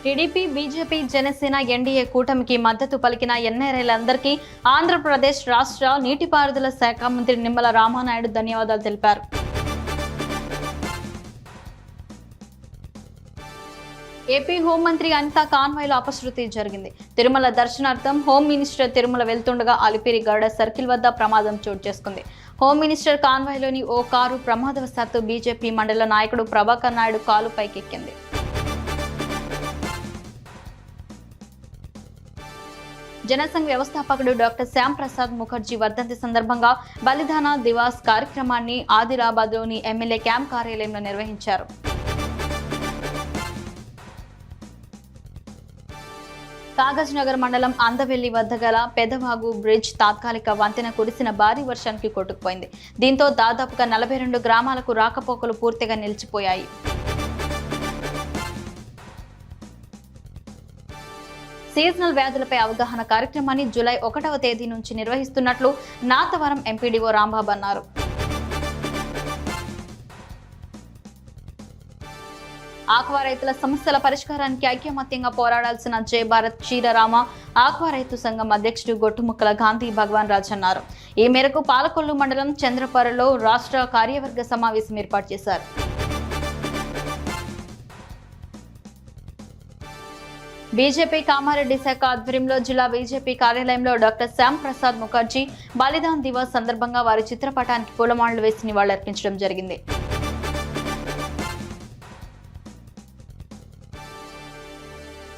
TDP, BJP, Janasena NDA కూటమికి మద్దతు పలికిన ఎన్ఆర్ఐలందరికీ ఆంధ్రప్రదేశ్ రాష్ట్ర నీటిపారుదల శాఖ మంత్రి నిమ్మల రామానాయుడు ధన్యవాదాలు తెలిపారు. ఏపీ హోంమంత్రి అనితా కాన్వాయ్లో అపశృతి జరిగింది. తిరుమల దర్శనార్థం హోం మినిస్టర్ తిరుమల వెళ్తుండగా అలిపిరి గరుడ సర్కిల్ వద్ద ప్రమాదం చోటు చేసుకుంది. హోం మినిస్టర్ కాన్వాయ్లోని ఓ కారు ప్రమాదవశాత్తు బీజేపీ మండల నాయకుడు ప్రభాకర్ నాయుడు కాలు పైకెక్కింది. జనసంఘ్ వ్యవస్థాపకుడు డాక్టర్ శ్యామ్ ప్రసాద్ ముఖర్జీ వర్ధంతి సందర్భంగా బలిదాన దివాస్ కార్యక్రమాన్ని ఆదిలాబాద్లోని ఎమ్మెల్యే క్యాంప్ కార్యాలయంలో నిర్వహించారు. కాగజ్ నగర్ మండలం అందవెల్లి వద్ద గల పెదవాగు బ్రిడ్జ్ తాత్కాలిక వంతెన కురిసిన భారీ వర్షానికి కొట్టుకుపోయింది. దీంతో దాదాపుగా 42 గ్రామాలకు రాకపోకలు పూర్తిగా నిలిచిపోయాయి. సీజనల్ వ్యాధులపై అవగాహన కార్యక్రమాన్ని జూలై 1వ తేదీ నుంచి నిర్వహిస్తున్నట్లు నాతవరం ఎంపీడీఓ రాంబాబు అన్నారు. ఆక్వా రైతుల సమస్యల పరిష్కారానికి ఐక్యమత్యంగా పోరాడాల్సిన జై భారత్ క్షీరరామ ఆక్వా రైతు సంఘం అధ్యక్షుడు గొట్టుముక్కల గాంధీ భగవాన్ రాజ్ అన్నారు. ఈ మేరకు పాలకొల్లు మండలం చంద్రపరలో రాష్ట్ర కార్యవర్గ సమావేశం ఏర్పాటు చేశారు. బీజేపీ కామారెడ్డి శాఖ ఆధ్వర్యంలో జిల్లా బీజేపీ కార్యాలయంలో డాక్టర్ శ్యామ్ ప్రసాద్ ముఖర్జీ బలిదాన్ దివాస్ సందర్భంగా వారి చిత్రపటానికి పూలమాలలు వేసి నివాళులర్పించడం జరిగింది.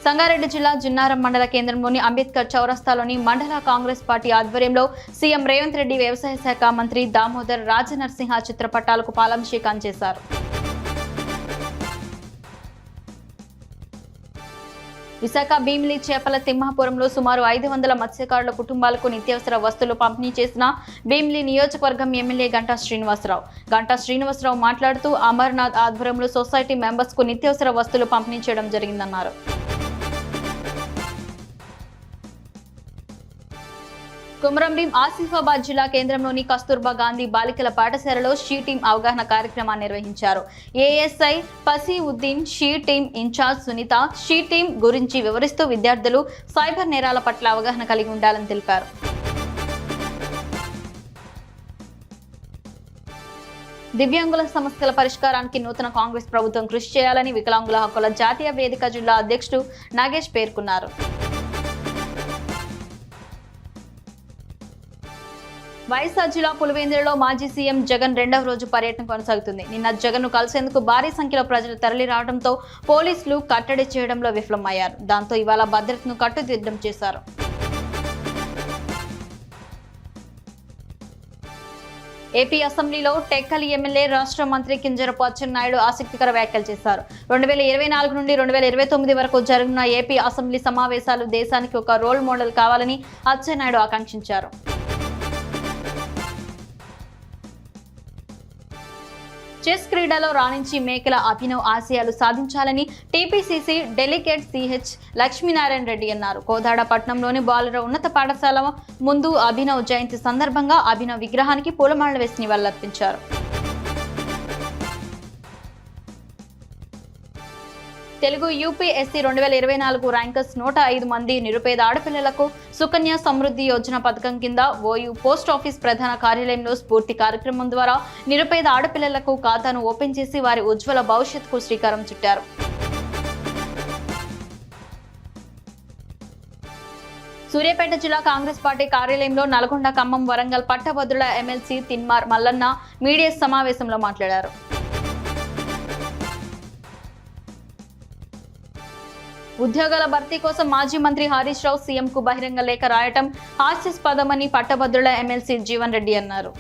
సంగారెడ్డి జిల్లా జిన్నారం మండల కేంద్రంలోని అంబేద్కర్ చౌరస్తాలోని మండల కాంగ్రెస్ పార్టీ ఆధ్వర్యంలో సీఎం రేవంత్ రెడ్డి, వ్యవసాయ శాఖ మంత్రి దామోదర్ రాజనరసింహ చిత్రపటాలకు పాలాభిషేకం చేశారు. విశాఖ భీమిలి చేపల తిమ్మాపురంలో సుమారు 500 మత్స్యకారుల కుటుంబాలకు నిత్యావసర వస్తువులు పంపిణీ చేసిన భీమిలి నియోజకవర్గం ఎమ్మెల్యే గంటా శ్రీనివాసరావు మాట్లాడుతూ అమర్నాథ్ ఆధ్వర్యంలో సొసైటీ మెంబర్స్ కు నిత్యావసర వస్తువులు పంపిణీ చేయడం జరిగిందన్నారు. కుమరంభీం ఆసిఫాబాద్ జిల్లా కేంద్రంలోని కస్తూర్బా గాంధీ బాలికల పాఠశాలలో షీ టీం అవగాహన కార్యక్రమాన్ని నిర్వహించారు. ASI Pasiuddin, she team incharge Sunitha she team గురించి వివరిస్తూ విద్యార్థులు సైబర్ నేరాల పట్ల అవగాహన కలిగి ఉండాలని తెలిపారు. దివ్యాంగుల సమస్యల పరిష్కారానికి నూతన కాంగ్రెస్ ప్రభుత్వం కృషి చేయాలని వికలాంగుల హక్కుల జాతీయ వేదిక జిల్లా అధ్యక్షుడు నాగేష్ పేర్కొన్నారు. వైఎస్ఆర్ జిల్లా పులివెందులలో మాజీ సీఎం జగన్ 2వ రోజు పర్యటన కొనసాగుతుంది. నిన్న జగన్ ను కలిసేందుకు భారీ సంఖ్యలో ప్రజలు తరలి రావడంతో పోలీసులు కట్టడి చేయడంలో విఫలమయ్యారు. దాంతో ఇవాళ భద్రతను కట్టుదిట్టం చేశారు. ఏపీ అసెంబ్లీలో టెక్కలి ఎమ్మెల్యే రాష్ట్ర మంత్రి కింజరపు అచ్చెన్నాయుడు ఆసక్తికర వ్యాఖ్యలు చేశారు. 2024 నుండి 2029 వరకు జరగనున్న ఏపీ అసెంబ్లీ సమావేశాలు దేశానికి ఒక రోల్ మోడల్ కావాలని అచ్చెన్నాయుడు ఆకాంక్షించారు. చెస్ క్రీడలో రాణించి మేకల అభినవ్ ఆశయాలు సాధించాలని TPCC delegate CH Lakshminarayana Reddy అన్నారు. కోదాడ పట్టణంలోని బాలుర ఉన్నత పాఠశాల ముందు అభినవ్ జయంతి సందర్భంగా అభినవ్ విగ్రహానికి పూలమాలలు వేసి నివాళులర్పించారు. తెలుగు యూపీఎస్సీ 2024 ర్యాంకర్స్ 105 మంది నిరుపేద ఆడపిల్లలకు సుకన్య సమృద్ధి యోజన పథకం కింద ఓయూ పోస్ట్ ఆఫీస్ ప్రధాన కార్యాలయంలో స్ఫూర్తి కార్యక్రమం ద్వారా నిరుపేద ఆడపిల్లలకు ఖాతాను ఓపెన్ చేసి వారి ఉజ్వల భవిష్యత్తుకు శ్రీకారం చుట్టారు. సూర్యాపేట జిల్లా కాంగ్రెస్ పార్టీ కార్యాలయంలో నల్గొండ, ఖమ్మం, వరంగల్ పట్టభద్రుల ఎమ్మెల్సీ తిన్మార్ మల్లన్న మీడియా సమావేశంలో మాట్లాడారు. ఉద్యోగాల భర్తీ కోసం మాజీ మంత్రి హరీష్ రావు సీఎంకు బహిరంగ లేఖ రాయటం హాస్యాస్పదమని పట్టభద్రుల ఎమ్మెల్సీ జీవన్ రెడ్డి అన్నారు.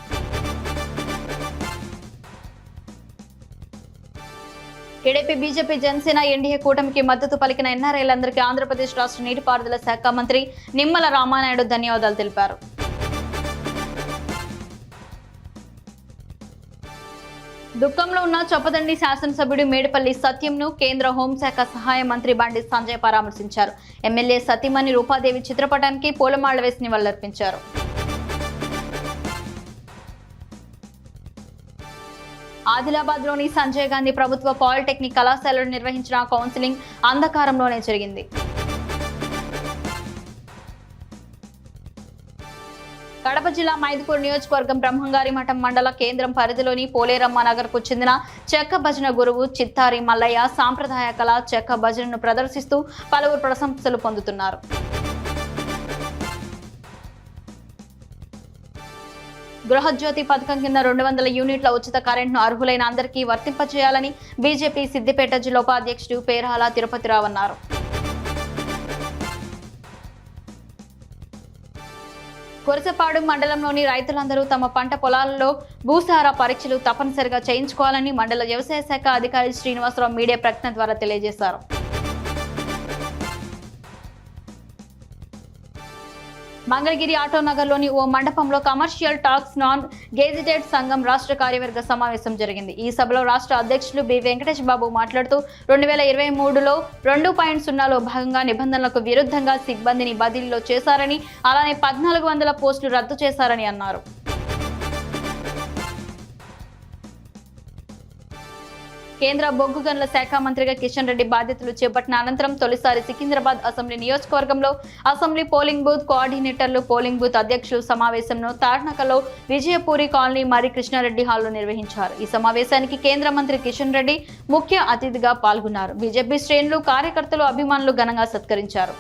టీడీపీ, బీజేపీ, జనసేన ఎన్డీఏ కూటమికి మద్దతు పలికిన ఎన్ఆర్ఐలందరికీ ఆంధ్రప్రదేశ్ రాష్ట్ర నీటిపారుదల శాఖ మంత్రి నిమ్మల రామానాయుడు ధన్యవాదాలు తెలిపారు. దుఃఖంలో ఉన్న చొప్పదండి శాసనసభ్యుడు మేడిపల్లి సత్యంను కేంద్ర హోంశాఖ సహాయ మంత్రి బండి సంజయ్ పరామర్శించారు. ఎమ్మెల్యే సతీమణి రూపాదేవి చిత్రపటానికి పూలమాల వేసి నివాళులర్పించారు. ఆదిలాబాద్లోని సంజయ్ గాంధీ ప్రభుత్వ పాలిటెక్నిక్ కళాశాలలో నిర్వహించిన కౌన్సిలింగ్ అంధకారంలోనే జరిగింది. కడప జిల్లా మైదుకూరు నియోజకవర్గం బ్రహ్మంగారిమఠం మండల కేంద్రం పరిధిలోని పోలేరమ్మ నగర్కు చెందిన చెక్క భజన గురువు చిత్తారి మల్లయ్య సాంప్రదాయ కళ చెక్క భజనను ప్రదర్శిస్తూ పలువురు ప్రశంసలు పొందుతున్నారు. గృహజ్యోతి పథకం కింద 200 యూనిట్ల ఉచిత కరెంట్ను అర్హులైన అందరికీ వర్తింపజేయాలని బీజేపీ సిద్దిపేట జిల్లా ఉపాధ్యక్షుడు పేరాల తిరుపతిరావు అన్నారు. కొరసపాడు మండలంలోని రైతులందరూ తమ పంట పొలాలలో భూసార పరీక్షలు తప్పనిసరిగా చేయించుకోవాలని మండల వ్యవసాయ శాఖ అధికారి శ్రీనివాసరావు మీడియా ప్రకటన ద్వారా తెలియజేశారు. మంగళగిరి ఆటోనగర్లోని ఓ మండపంలో కమర్షియల్ టాక్స్ నాన్ గెజిటెడ్ సంఘం రాష్ట్ర కార్యవర్గ సమావేశం జరిగింది. ఈ సభలో రాష్ట్ర అధ్యక్షులు బి వెంకటేష్ బాబు మాట్లాడుతూ 2023లో 2.0లో భాగంగా నిబంధనలకు విరుద్ధంగా సిబ్బందిని బదిలీలో చేశారని, అలానే 1400 పోస్టులు రద్దు చేశారని అన్నారు. కేంద్ర బొగ్గు గనుల శాఖ మంత్రిగా కిషన్ రెడ్డి బాధ్యతలు చేపట్టిన అనంతరం తొలిసారి సికింద్రాబాద్ అసెంబ్లీ నియోజకవర్గంలో అసెంబ్లీ పోలింగ్ బూత్ కోఆర్డినేటర్లు, పోలింగ్ బూత్ అధ్యక్షులు సమావేశంను తార్నాకలో విజయపూరి కాలనీ మరి కృష్ణారెడ్డి హాల్లో నిర్వహించారు. ఈ సమావేశానికి కేంద్ర మంత్రి కిషన్ రెడ్డి ముఖ్య అతిథిగా పాల్గొన్నారు. బీజేపీ శ్రేణులు, కార్యకర్తలు, అభిమానులు ఘనంగా సత్కరించారు.